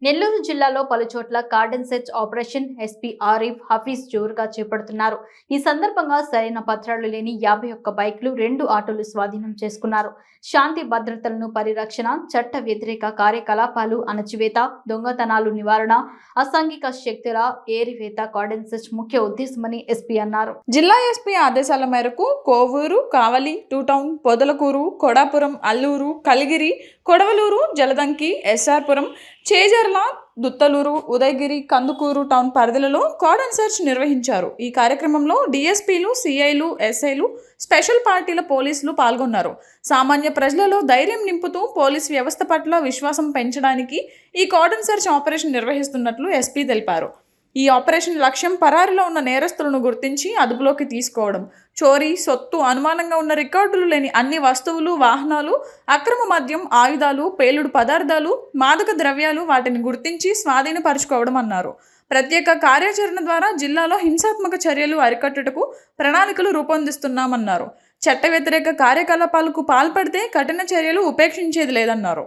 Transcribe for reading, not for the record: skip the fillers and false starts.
నెల్లూరు జిల్లాలో పలుచోట్ల cordon search operation SP Arif Hafeez జోరుగా చేపడుతున్నారు. ఈ సందర్భంగా సరైన పత్రాలు లేని 51 బైక్లు, 2 ఆటోలు స్వాధీనం చేసుకున్నారు. శాంతి భద్రతలను పరిరక్షణ, చట్ట వ్యతిరేక కార్యకలాపాలు అణచివేత, దొంగతనాలు నివారణ, అసాంఘిక శక్తుల ఏరివేత కార్డన్ సెర్చ్ ముఖ్య ఉద్దేశమని ఎస్పీ అన్నారు. జిల్లా ఎస్పీ ఆదేశాల మేరకు Kovur, Kavali, two town, Podalakur, Kodapuram, Allur, Kaligiri, Kodavalur, Jaladanki, SR Puram, Chejarla, Duttalur, Udayagiri, Kandukur town పరిధిలలో కార్డన్ సెర్చ్ నిర్వహించారు. ఈ కార్యక్రమంలో డీఎస్పీలు, సిఐలు, ఎస్ఐలు, స్పెషల్ పార్టీల పోలీసులు పాల్గొన్నారు. సామాన్య ప్రజలలో ధైర్యం నింపుతూ పోలీస్ వ్యవస్థ పట్ల విశ్వాసం పెంచడానికి ఈ కార్డన్ సెర్చ్ ఆపరేషన్ నిర్వహిస్తున్నట్లు ఎస్పీ తెలిపారు. ఈ ఆపరేషన్ లక్ష్యం పరారీలో ఉన్న నేరస్తులను గుర్తించి అదుపులోకి తీసుకోవడం, చోరీ, సొత్తు, అనుమానంగా ఉన్న రికార్డులు లేని అన్ని వస్తువులు, వాహనాలు, అక్రమ మద్యం, ఆయుధాలు, పేలుడు పదార్థాలు, మాదక ద్రవ్యాలు వాటిని గుర్తించి స్వాధీనపరచుకోవడం అన్నారు. ప్రత్యేక కార్యాచరణ ద్వారా జిల్లాలో హింసాత్మక చర్యలు అరికట్టుటకు ప్రణాళికలు రూపొందిస్తున్నామన్నారు. చట్ట వ్యతిరేక కార్యకలాపాలకు పాల్పడితే కఠిన చర్యలు ఉపేక్షించేది లేదన్నారు.